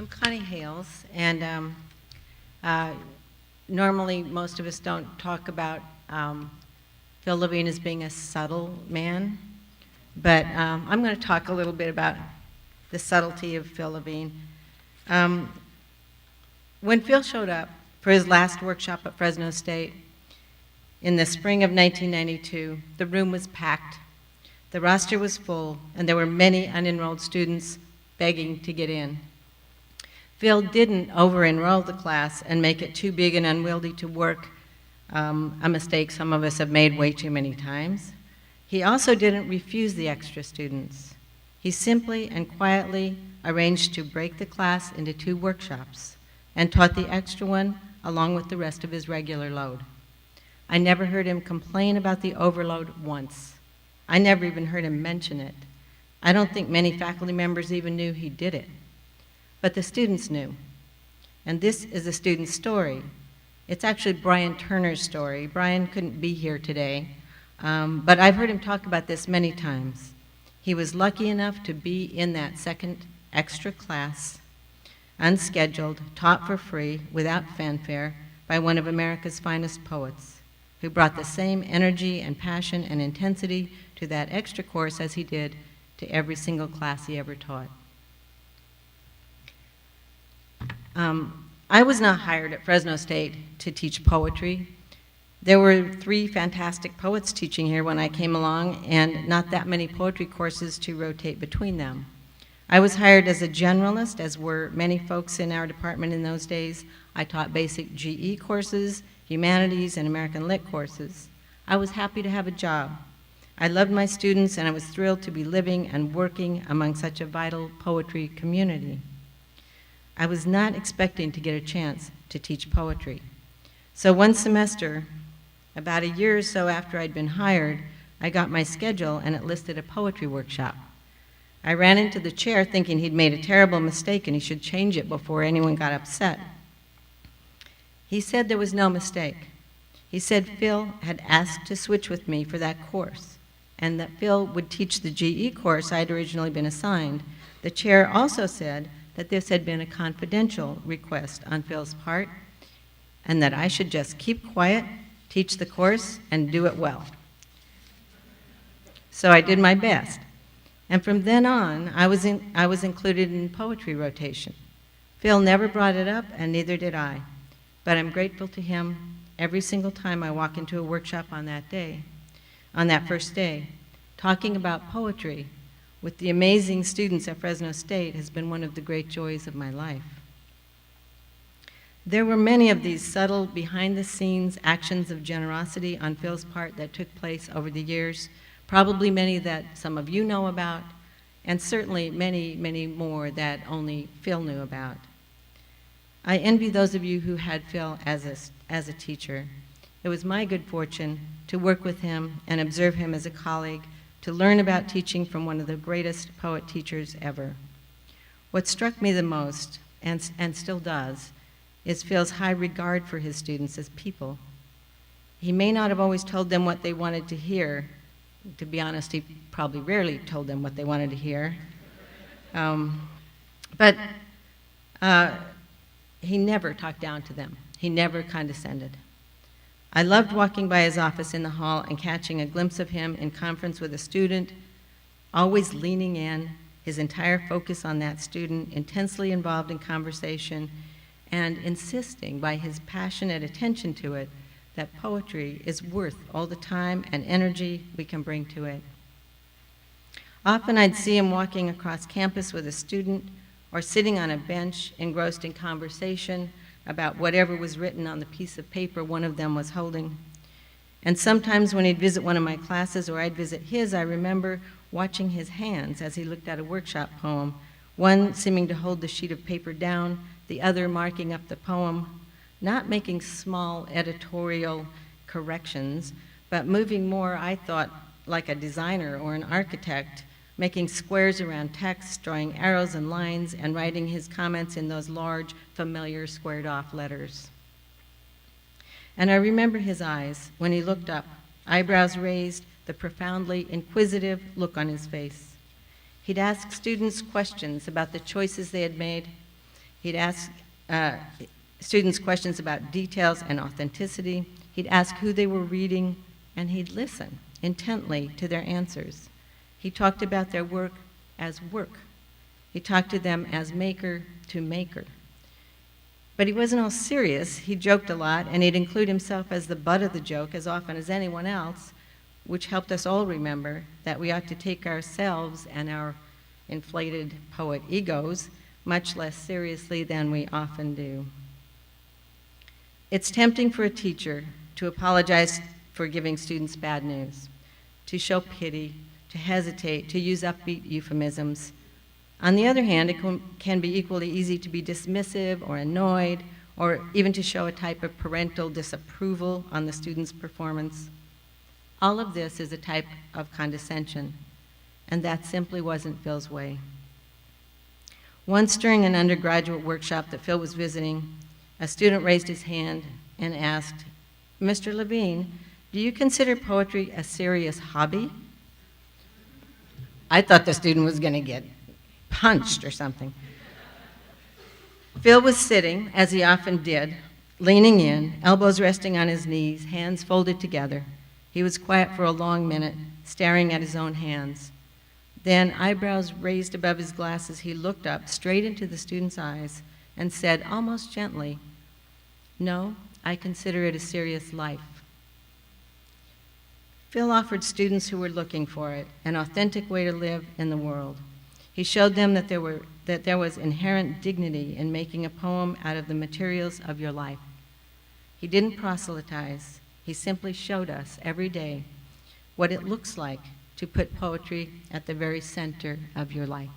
I'm Connie Hales, and normally most of us don't talk about Phil Levine as being a subtle man, but I'm going to talk a little bit about the subtlety of Phil Levine. When Phil showed up for his last workshop at Fresno State in the spring of 1992, the room was packed, the roster was full, and there were many unenrolled students begging to get in. Phil didn't over-enroll the class and make it too big and unwieldy to work, a mistake some of us have made way too many times. He also didn't refuse the extra students. He simply and quietly arranged to break the class into 2 workshops and taught the extra one along with the rest of his regular load. I never heard him complain about the overload once. I never even heard him mention it. I don't think many faculty members even knew he did it. But the students knew. And this is a student's story. It's actually Brian Turner's story. Brian couldn't be here today, but I've heard him talk about this many times. He was lucky enough to be in that second extra class, unscheduled, taught for free, without fanfare, by one of America's finest poets, who brought the same energy and passion and intensity to that extra course as he did to every single class he ever taught. I was not hired at Fresno State to teach poetry. There were 3 fantastic poets teaching here when I came along, and not that many poetry courses to rotate between them. I was hired as a generalist, as were many folks in our department in those days. I taught basic GE courses, humanities, and American Lit courses. I was happy to have a job. I loved my students, and I was thrilled to be living and working among such a vital poetry community. I was not expecting to get a chance to teach poetry. So one semester, about a year or so after I'd been hired, I got my schedule and it listed a poetry workshop. I ran into the chair thinking he'd made a terrible mistake and he should change it before anyone got upset. He said there was no mistake. He said Phil had asked to switch with me for that course and that Phil would teach the GE course I'd originally been assigned. The chair also said that this had been a confidential request on Phil's part, and that I should just keep quiet, teach the course, and do it well. So I did my best. And from then on, I was included in poetry rotation. Phil never brought it up, and neither did I. But I'm grateful to him every single time I walk into a workshop on that day, on that first day. Talking about poetry with the amazing students at Fresno State has been one of the great joys of my life. There were many of these subtle, behind-the-scenes actions of generosity on Phil's part that took place over the years, probably many that some of you know about, and certainly many, many more that only Phil knew about. I envy those of you who had Phil as a teacher. It was my good fortune to work with him and observe him as a colleague, to learn about teaching from one of the greatest poet teachers ever. What struck me the most, and still does, is Phil's high regard for his students as people. He may not have always told them what they wanted to hear. To be honest, he probably rarely told them what they wanted to hear. But he never talked down to them. He never condescended. I loved walking by his office in the hall and catching a glimpse of him in conference with a student, always leaning in, his entire focus on that student, intensely involved in conversation, and insisting by his passionate attention to it that poetry is worth all the time and energy we can bring to it. Often I'd see him walking across campus with a student or sitting on a bench engrossed in conversation about whatever was written on the piece of paper one of them was holding. And sometimes when he'd visit one of my classes or I'd visit his, I remember watching his hands as he looked at a workshop poem, one seeming to hold the sheet of paper down, the other marking up the poem, not making small editorial corrections, but moving more, I thought, like a designer or an architect, making squares around text, drawing arrows and lines, and writing his comments in those large, familiar, squared-off letters. And I remember his eyes when he looked up, eyebrows raised, the profoundly inquisitive look on his face. He'd ask students questions about the choices they had made. He'd ask students questions about details and authenticity. He'd ask who they were reading, and he'd listen intently to their answers. He talked about their work as work. He talked to them as maker to maker. But he wasn't all serious. He joked a lot, and he'd include himself as the butt of the joke as often as anyone else, which helped us all remember that we ought to take ourselves and our inflated poet egos much less seriously than we often do. It's tempting for a teacher to apologize for giving students bad news, to show pity, to hesitate, to use upbeat euphemisms. On the other hand, it can be equally easy to be dismissive or annoyed, or even to show a type of parental disapproval on the student's performance. All of this is a type of condescension, and that simply wasn't Phil's way. Once during an undergraduate workshop that Phil was visiting, a student raised his hand and asked, "Mr. Levine, do you consider poetry a serious hobby?" I thought the student was going to get punched or something. Phil was sitting, as he often did, leaning in, elbows resting on his knees, hands folded together. He was quiet for a long minute, staring at his own hands. Then, eyebrows raised above his glasses, he looked up straight into the student's eyes and said, almost gently, "No, I consider it a serious life." Phil offered students who were looking for it an authentic way to live in the world. He showed them that there was inherent dignity in making a poem out of the materials of your life. He didn't proselytize. He simply showed us every day what it looks like to put poetry at the very center of your life.